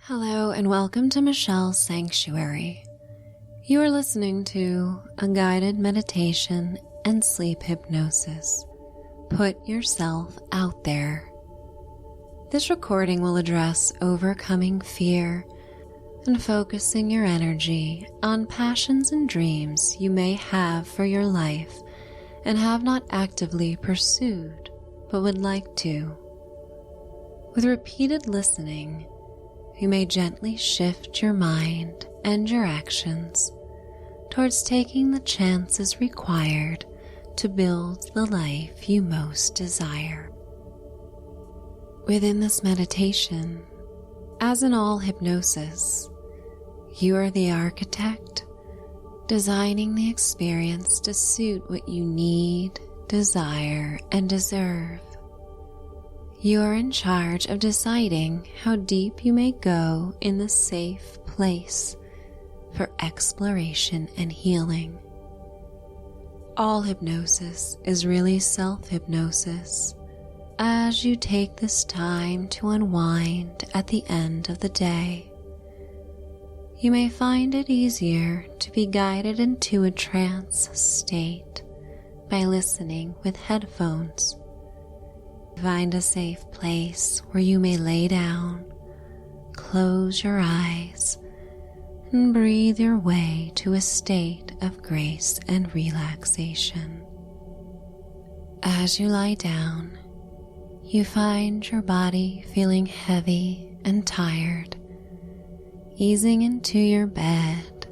Hello and welcome to Michelle's Sanctuary. You are listening to a guided meditation and sleep hypnosis. Put yourself out there. This recording will address overcoming fear and focusing your energy on passions and dreams you may have for your life and have not actively pursued but would like to. With repeated listening, you may gently shift your mind and your actions towards taking the chances required to build the life you most desire. Within this meditation, as in all hypnosis, you are the architect, designing the experience to suit what you need, desire, and deserve. You are in charge of deciding how deep you may go in the safe place for exploration and healing. All hypnosis is really self-hypnosis as you take this time to unwind at the end of the day. You may find it easier to be guided into a trance state by listening with headphones. Find a safe place where you may lay down, close your eyes, and breathe your way to a state of grace and relaxation. As you lie down, you find your body feeling heavy and tired, easing into your bed,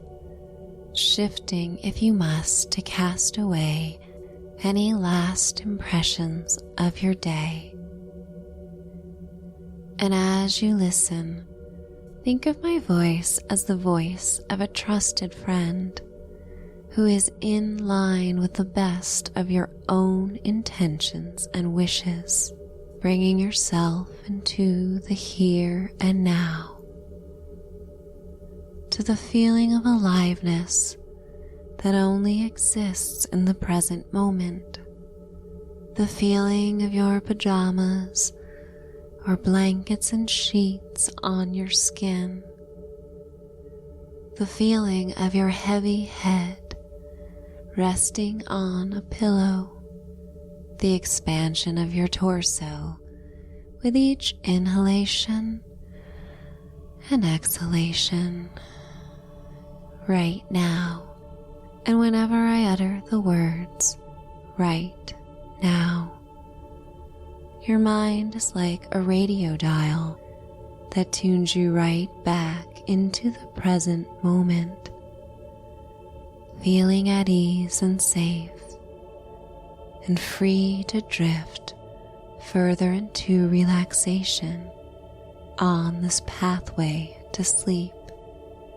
shifting if you must to cast away any last impressions of your day. And as you listen, think of my voice as the voice of a trusted friend who is in line with the best of your own intentions and wishes, bringing yourself into the here and now, to the feeling of aliveness that only exists in the present moment, the feeling of your pajamas or blankets and sheets on your skin, the feeling of your heavy head resting on a pillow, the expansion of your torso with each inhalation and exhalation right now. And whenever I utter the words, right now, your mind is like a radio dial that tunes you right back into the present moment, feeling at ease and safe, and free to drift further into relaxation on this pathway to sleep.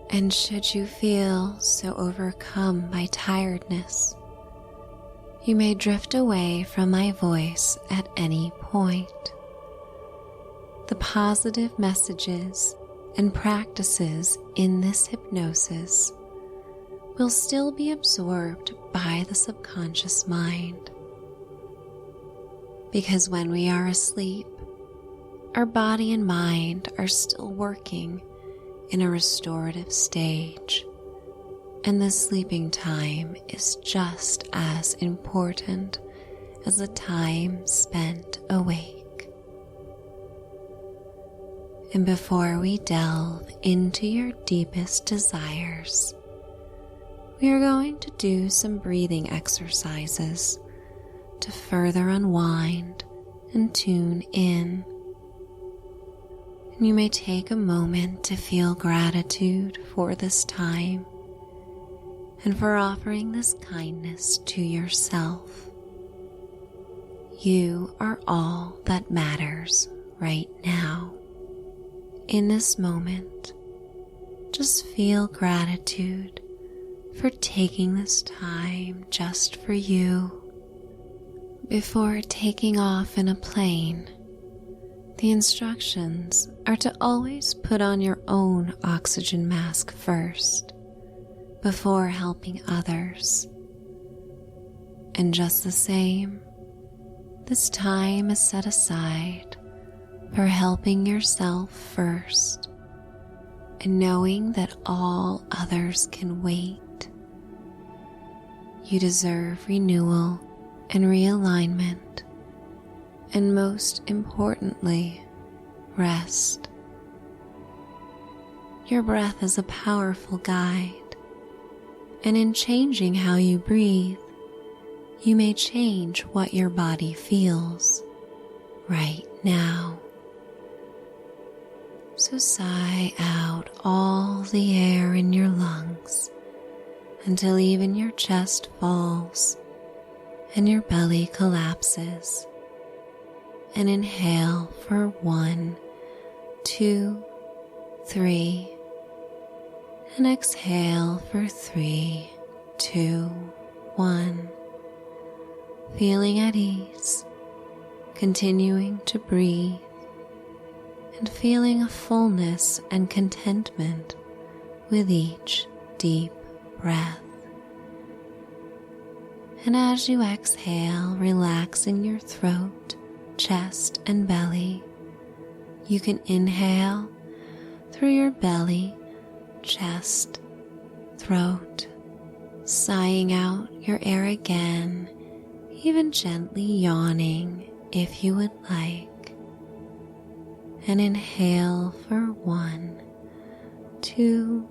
And should you feel so overcome by tiredness, you may drift away from my voice at any point. The positive messages and practices in this hypnosis will still be absorbed by the subconscious mind. Because when we are asleep, our body and mind are still working in a restorative stage, and the sleeping time is just as important as the time spent awake. And before we delve into your deepest desires, we are going to do some breathing exercises to further unwind and tune in. And you may take a moment to feel gratitude for this time and for offering this kindness to yourself. You are all that matters right now. In this moment, just feel gratitude for taking this time just for you. Before taking off in a plane, the instructions are to always put on your own oxygen mask first, before helping others. And just the same, this time is set aside for helping yourself first and knowing that all others can wait. You deserve renewal and realignment, and most importantly, rest. Your breath is a powerful guide, and in changing how you breathe, you may change what your body feels right now. So sigh out all the air in your lungs until even your chest falls and your belly collapses. And inhale for 1, 2, 3. And exhale for 3, 2, 1. Feeling at ease, continuing to breathe, and feeling a fullness and contentment with each deep breath. And as you exhale, relaxing your throat, chest, and belly, you can inhale through your belly, chest, throat, sighing out your air again, even gently yawning if you would like. And inhale for 1, 2,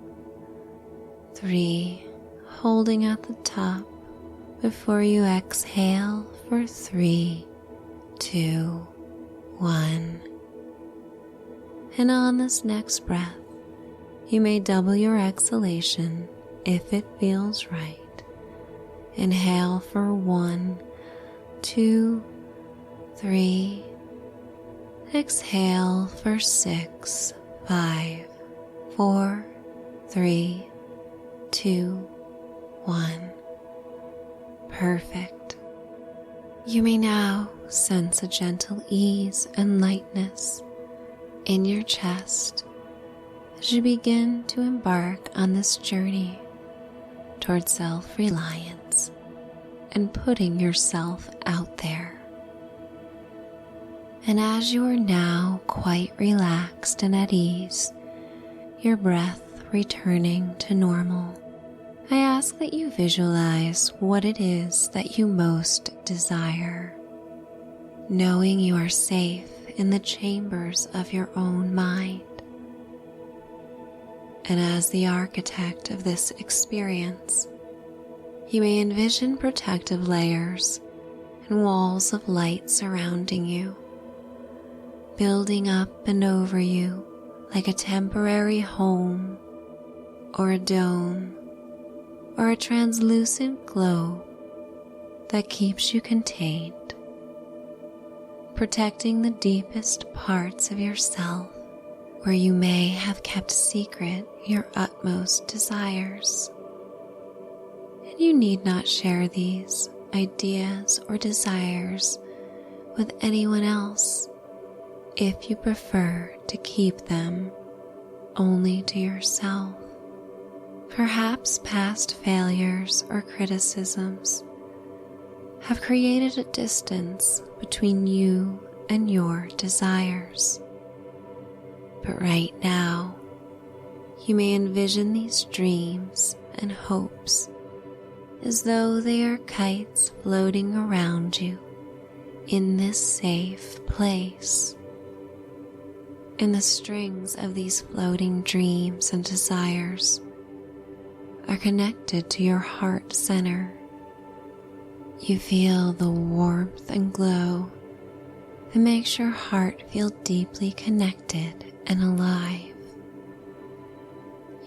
3, holding at the top before you exhale for 3, 2, 1. And on this next breath, you may double your exhalation if it feels right. Inhale for 1, 2, 3. Exhale for 6, 5, 4, 3, 2, 1. Perfect. You may now sense a gentle ease and lightness in your chest as you begin to embark on this journey toward self-reliance and putting yourself out there. And as you are now quite relaxed and at ease, your breath returning to normal, I ask that you visualize what it is that you most desire, knowing you are safe in the chambers of your own mind. And as the architect of this experience, you may envision protective layers and walls of light surrounding you, building up and over you like a temporary home or a dome or a translucent globe that keeps you contained, protecting the deepest parts of yourself where you may have kept secret your utmost desires. And you need not share these ideas or desires with anyone else if you prefer to keep them only to yourself. Perhaps past failures or criticisms have created a distance between you and your desires. But right now, you may envision these dreams and hopes as though they are kites floating around you in this safe place. And the strings of these floating dreams and desires are connected to your heart center. You feel the warmth and glow that makes your heart feel deeply connected and alive.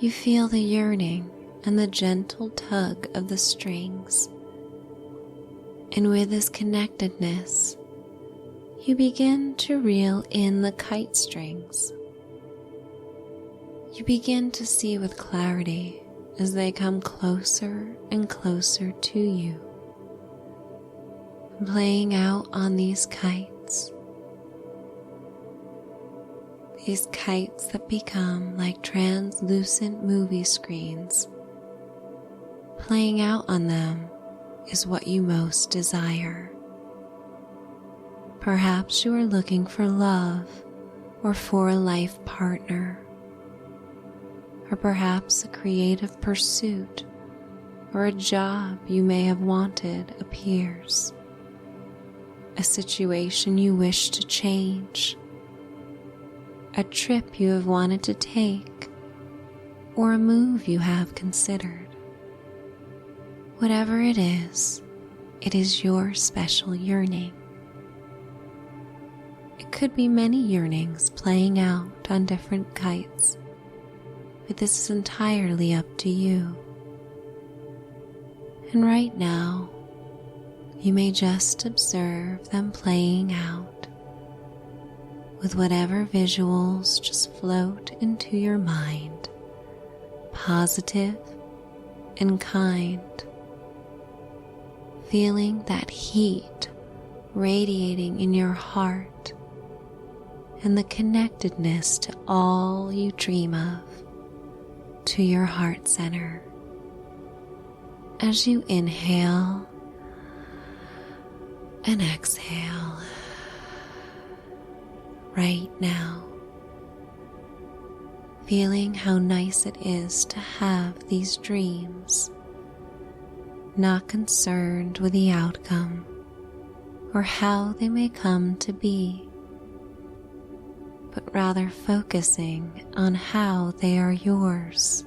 You feel the yearning and the gentle tug of the strings. And with this connectedness, you begin to reel in the kite strings. You begin to see with clarity as they come closer and closer to you, playing out on these kites that become like translucent movie screens. Playing out on them is what you most desire. Perhaps you are looking for love or for a life partner. or perhaps a creative pursuit or a job you may have wanted appears, a situation you wish to change, a trip you have wanted to take, or a move you have considered. Whatever it is your special yearning. It could be many yearnings playing out on different kites, but this is entirely up to you. And right now, you may just observe them playing out with whatever visuals just float into your mind, positive and kind, feeling that heat radiating in your heart and the connectedness to all you dream of, to your heart center. As you inhale and exhale right now, feeling how nice it is to have these dreams, not concerned with the outcome or how they may come to be, but rather focusing on how they are yours,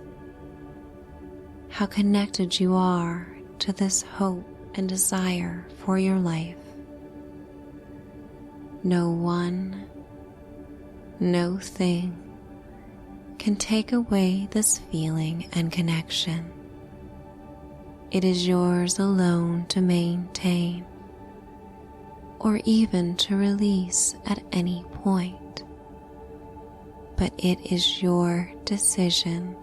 how connected you are to this hope and desire for your life. No one, no thing can take away this feeling and connection. It is yours alone to maintain, or even to release at any point. But it is your decision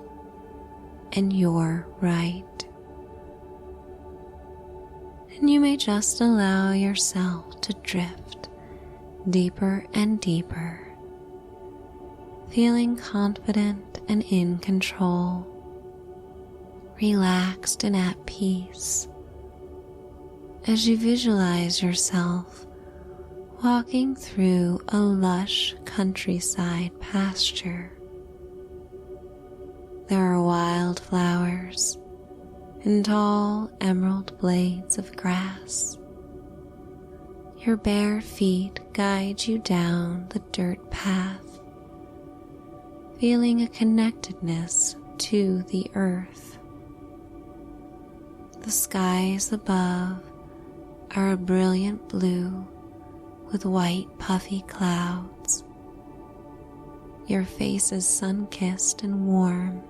and your right. And you may just allow yourself to drift deeper and deeper, feeling confident and in control, relaxed and at peace, as you visualize yourself walking through a lush countryside pasture. There are wildflowers and tall emerald blades of grass. Your bare feet guide you down the dirt path, feeling a connectedness to the earth. The skies above are a brilliant blue with white puffy clouds. Your face is sun-kissed and warm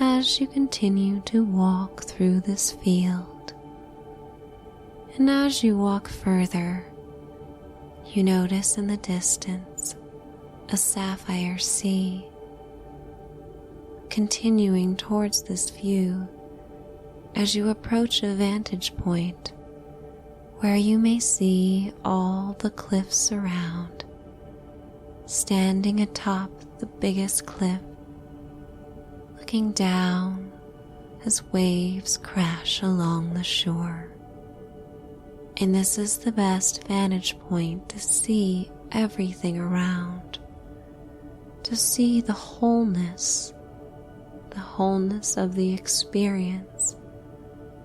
as you continue to walk through this field. And as you walk further, you notice in the distance a sapphire sea. Continuing towards this view, as you approach a vantage point where you may see all the cliffs around, standing atop the biggest cliff, looking down as waves crash along the shore. And this is the best vantage point to see everything around, to see the wholeness of the experience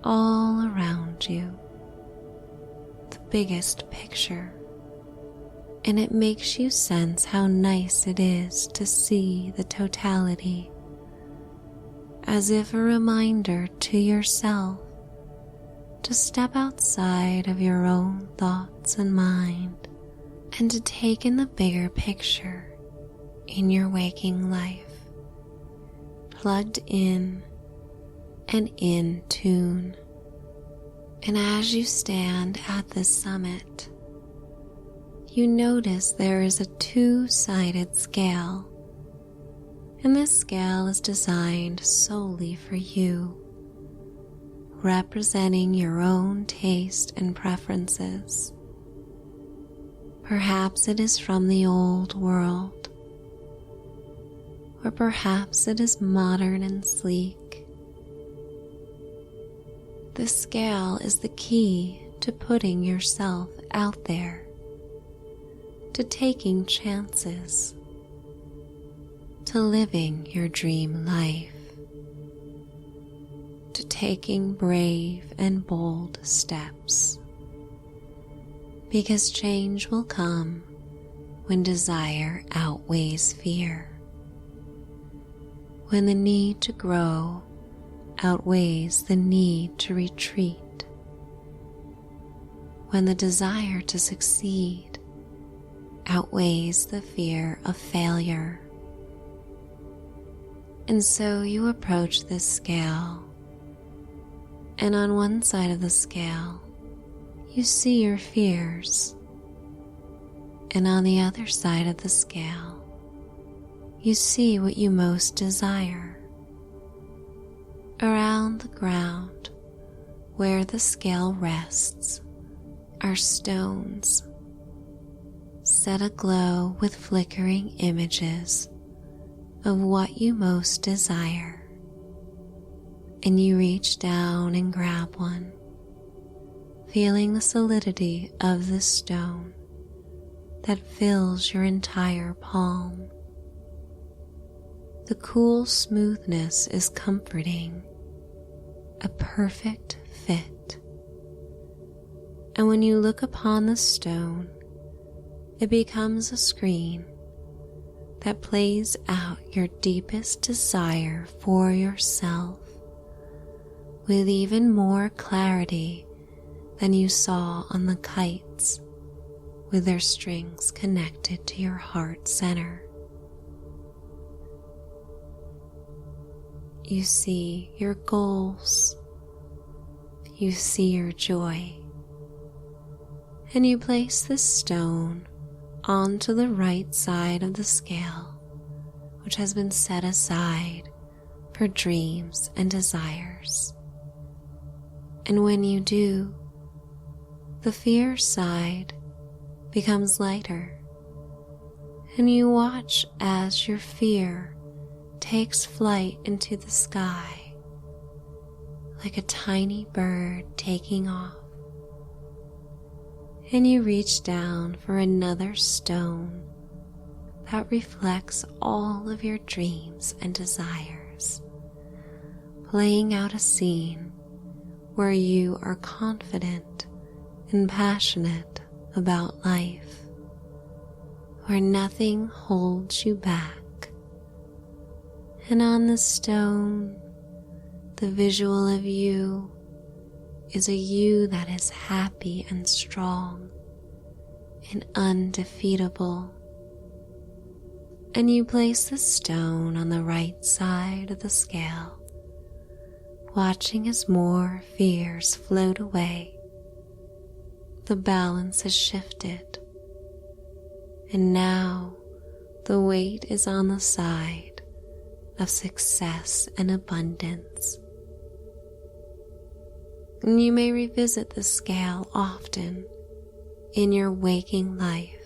all around you, the biggest picture. And it makes you sense how nice it is to see the totality, as if a reminder to yourself to step outside of your own thoughts and mind and to take in the bigger picture in your waking life, plugged in and in tune. And as you stand at the summit, you notice there is a two-sided scale, and this scale is designed solely for you, representing your own taste and preferences. Perhaps it is from the old world, or perhaps it is modern and sleek. The scale is the key to putting yourself out there, to taking chances, to living your dream life, to taking brave and bold steps, because change will come when desire outweighs fear, when the need to grow outweighs the need to retreat, when the desire to succeed outweighs the fear of failure. And so you approach this scale, and on one side of the scale, you see your fears, and on the other side of the scale, you see what you most desire. Around the ground where the scale rests are stones set aglow with flickering images of what you most desire, and you reach down and grab one, feeling the solidity of the stone that fills your entire palm. The cool smoothness is comforting, a perfect fit. And when you look upon the stone, it becomes a screen that plays out your deepest desire for yourself with even more clarity than you saw on the kites with their strings connected to your heart center. You see your goals, you see your joy, and you place this stone onto the right side of the scale, which has been set aside for dreams and desires. And when you do, the fear side becomes lighter, and you watch as your fear takes flight into the sky like a tiny bird taking off. And you reach down for another stone that reflects all of your dreams and desires, playing out a scene where you are confident and passionate about life, where nothing holds you back. And on the stone, the visual of you is a you that is happy and strong and undefeatable. And you place the stone on the right side of the scale, watching as more fears float away. The balance has shifted, and now the weight is on the side of success and abundance. And you may revisit the scale often in your waking life,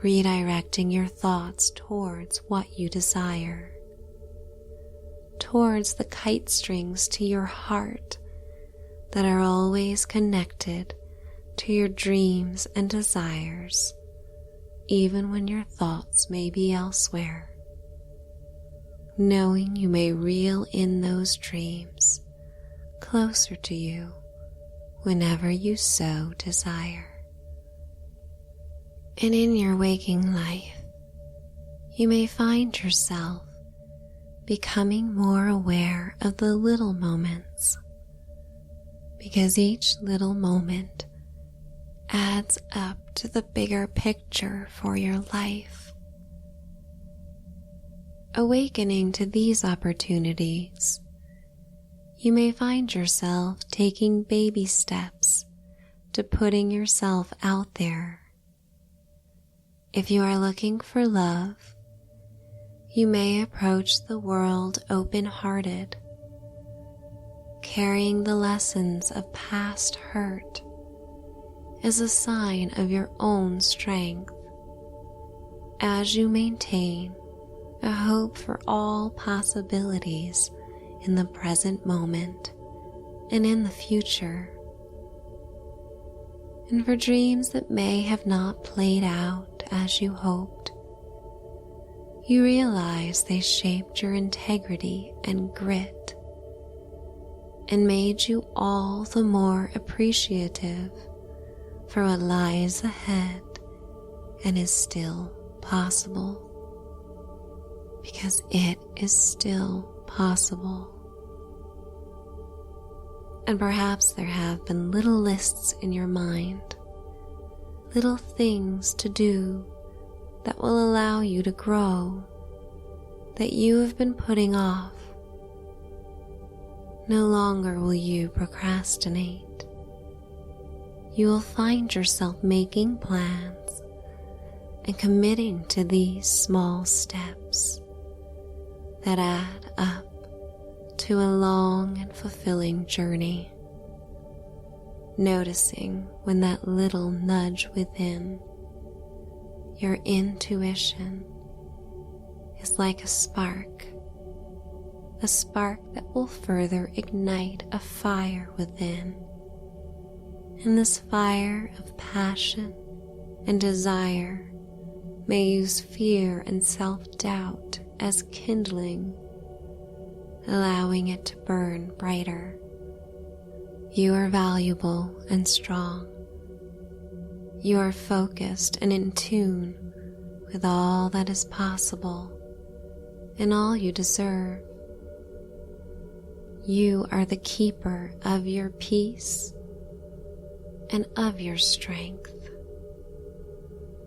redirecting your thoughts towards what you desire, towards the kite strings to your heart that are always connected to your dreams and desires, even when your thoughts may be elsewhere, knowing you may reel in those dreams closer to you whenever you so desire. And in your waking life, you may find yourself becoming more aware of the little moments, because each little moment adds up to the bigger picture for your life. Awakening to these opportunities, you may find yourself taking baby steps to putting yourself out there. If you are looking for love, you may approach the world open-hearted, carrying the lessons of past hurt as a sign of your own strength, as you maintain a hope for all possibilities in the present moment and in the future, and for dreams that may have not played out as you hoped. you realize they shaped your integrity and grit and made you all the more appreciative for what lies ahead and is still possible. Because it is still possible. And perhaps there have been little lists in your mind, little things to do that will allow you to grow, that you have been putting off. No longer will you procrastinate. You will find yourself making plans and committing to these small steps that add up to a long and fulfilling journey. Noticing when that little nudge within, your intuition, is like a spark that will further ignite a fire within. And this fire of passion and desire may use fear and self-doubt as kindling, allowing it to burn brighter. You are valuable and strong. You are focused and in tune with all that is possible and all you deserve. You are the keeper of your peace and of your strength.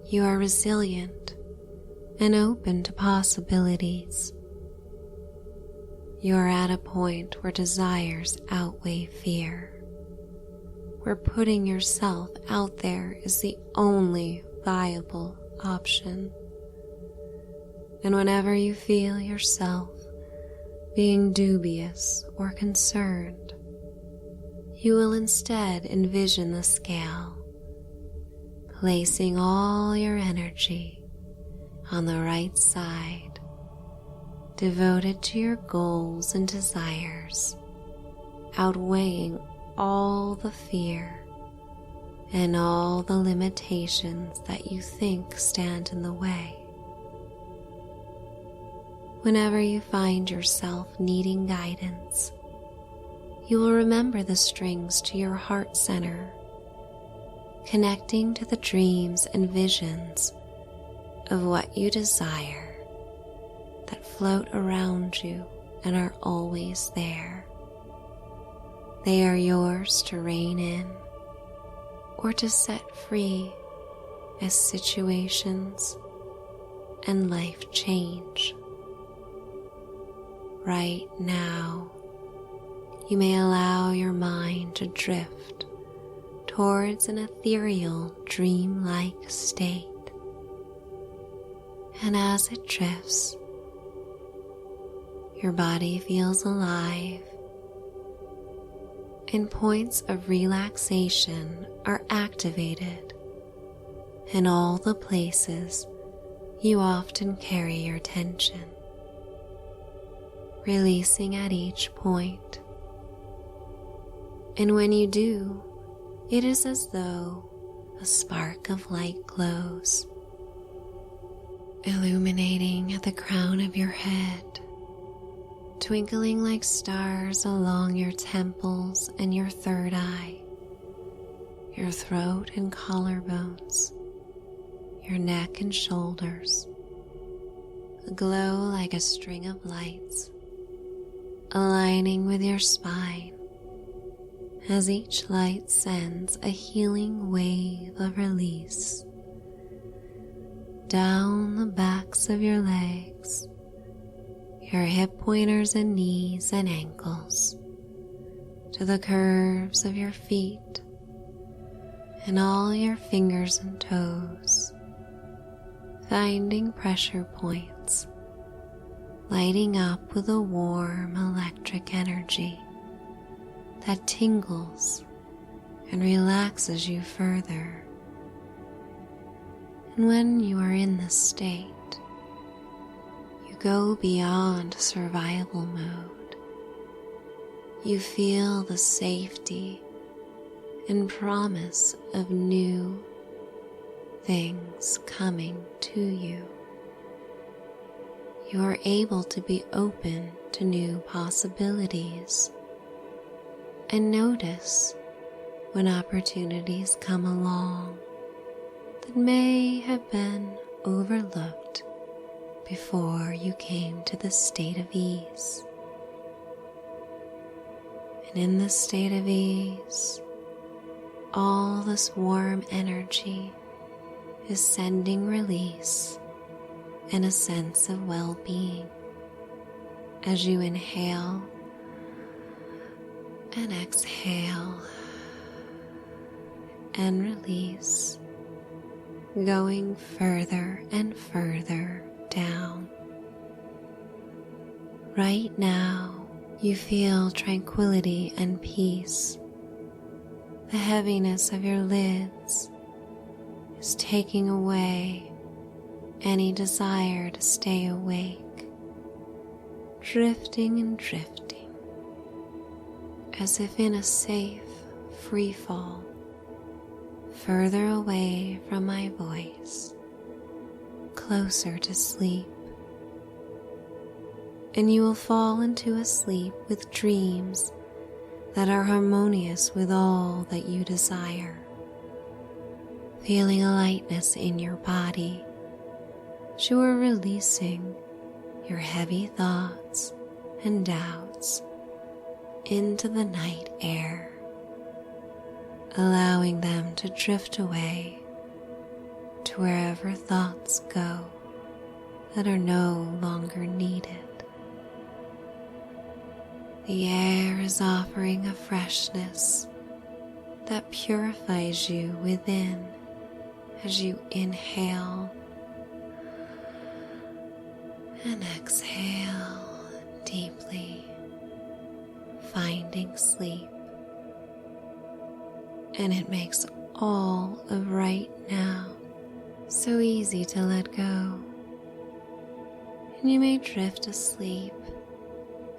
You are resilient and open to possibilities. You are at a point where desires outweigh fear, where putting yourself out there is the only viable option. And whenever you feel yourself being dubious or concerned, you will instead envision the scale, placing all your energy on the right side, devoted to your goals and desires, outweighing all the fear and all the limitations that you think stand in the way. Whenever you find yourself needing guidance, you will remember the strings to your heart center, connecting to the dreams and visions of what you desire that float around you and are always there. They are yours to rein in or to set free as situations and life change. Right now, you may allow your mind to drift towards an ethereal, dream-like state. And as it drifts, your body feels alive, and points of relaxation are activated in all the places you often carry your tension, releasing at each point. And when you do, it is as though a spark of light glows, illuminating at the crown of your head, twinkling like stars along your temples and your third eye, your throat and collarbones, your neck and shoulders, aglow like a string of lights, aligning with your spine as each light sends a healing wave of release down the backs of your legs, your hip pointers and knees and ankles, to the curves of your feet and all your fingers and toes, finding pressure points, lighting up with a warm electric energy that tingles and relaxes you further. And when you are in this state, you go beyond survival mode. You feel the safety and promise of new things coming to you. you are able to be open to new possibilities and notice when opportunities come along that may have been overlooked before you came to the state of ease. And in this state of ease, all this warm energy is sending release and a sense of well-being as you inhale and exhale and release, going further and further down. Right now, you feel tranquility and peace. The heaviness of your lids is taking away any desire to stay awake, drifting and drifting, as if in a safe free fall, further away from my voice, closer to sleep. And you will fall into a sleep with dreams that are harmonious with all that you desire, feeling a lightness in your body as you are releasing your heavy thoughts and doubts into the night air, allowing them to drift away to wherever thoughts go that are no longer needed. The air is offering a freshness that purifies you within as you inhale and exhale deeply, finding sleep. And it makes all of right now so easy to let go. And you may drift asleep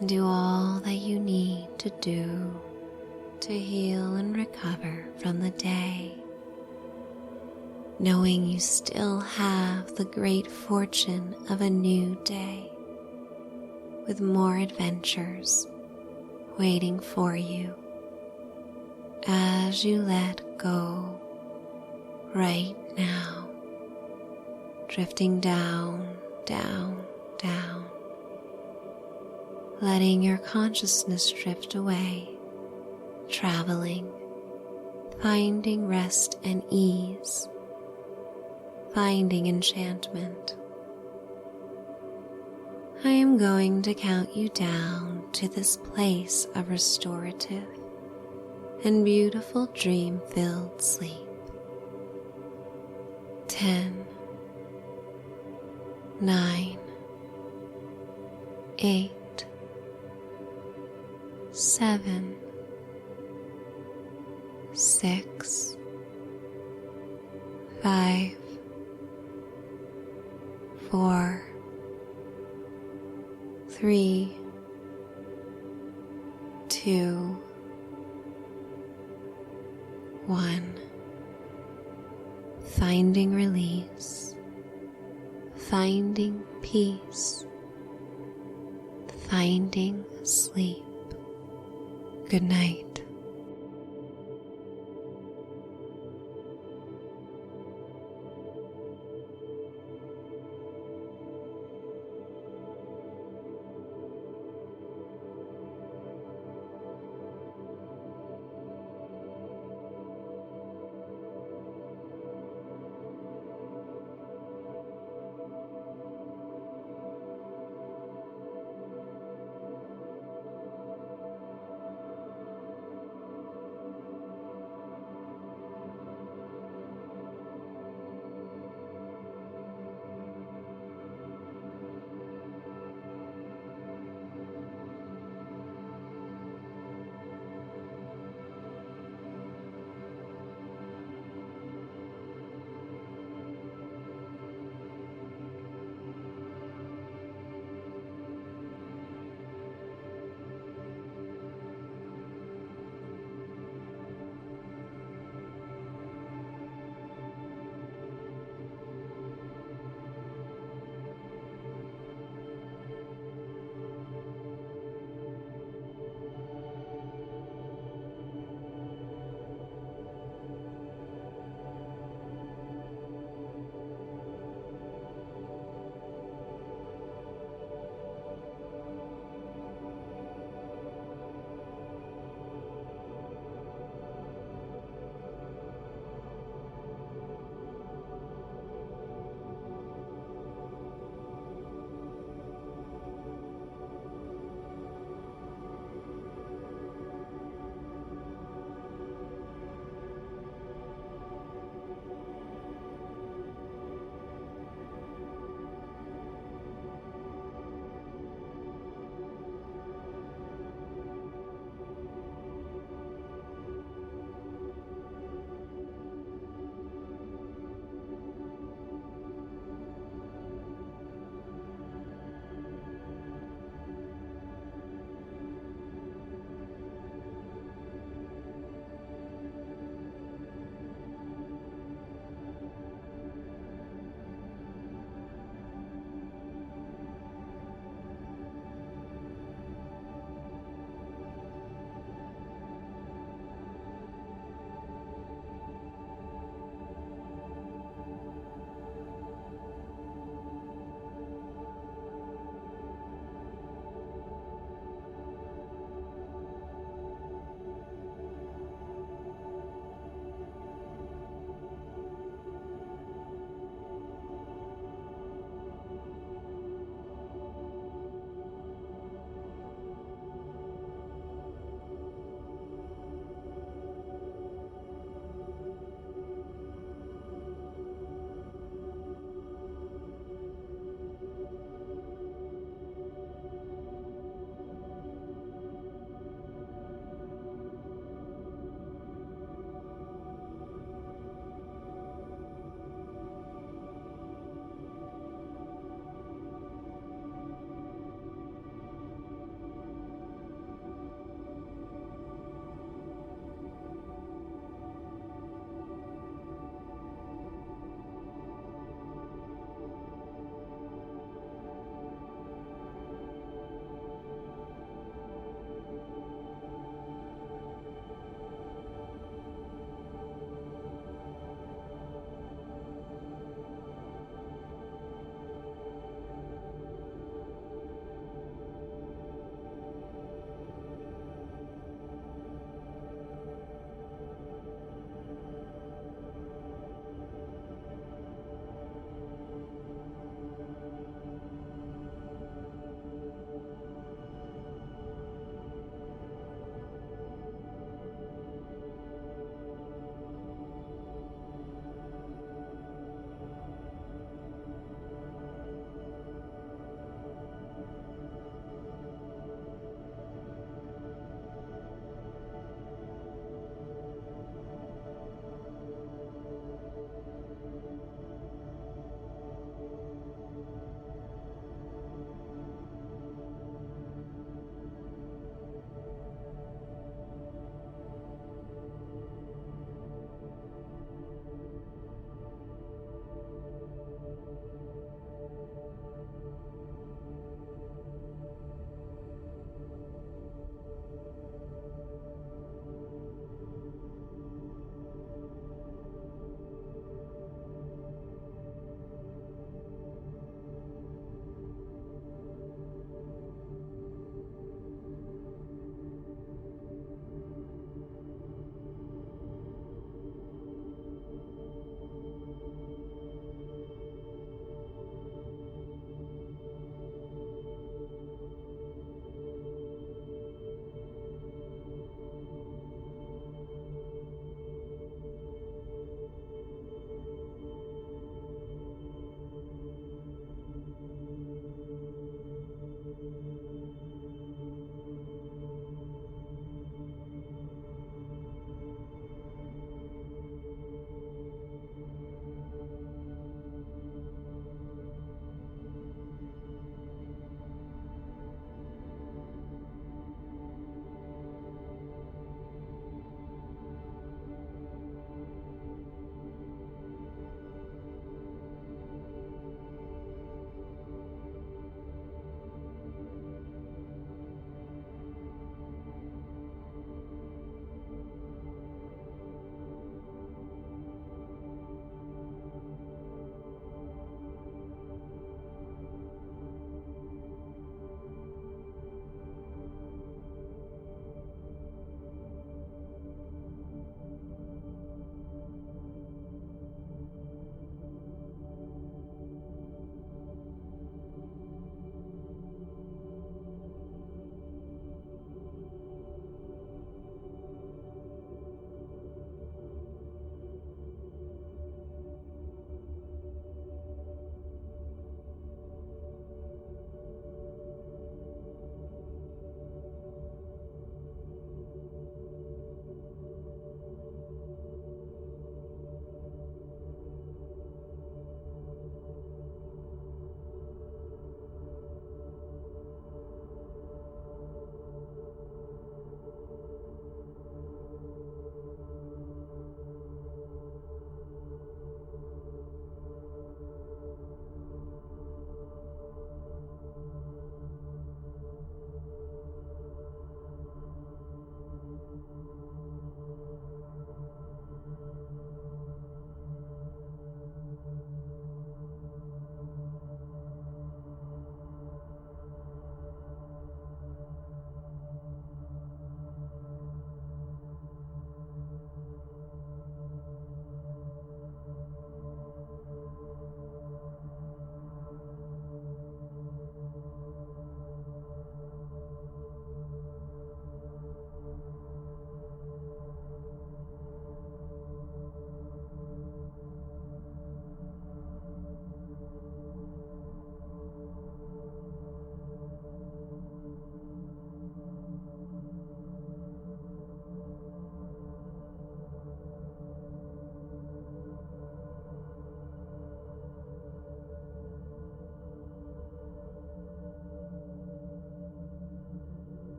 and do all that you need to do to heal and recover from the day, knowing you still have the great fortune of a new day with more adventures waiting for you as you let go right now, drifting down, down, down, letting your consciousness drift away, traveling, finding rest and ease, finding enchantment. I am going to count you down to this place of restorative and beautiful dream-filled sleep. 10, 9, 8, 7, 6, 5, 4, 3, 2, 1. Finding release, finding peace, finding sleep. Good night.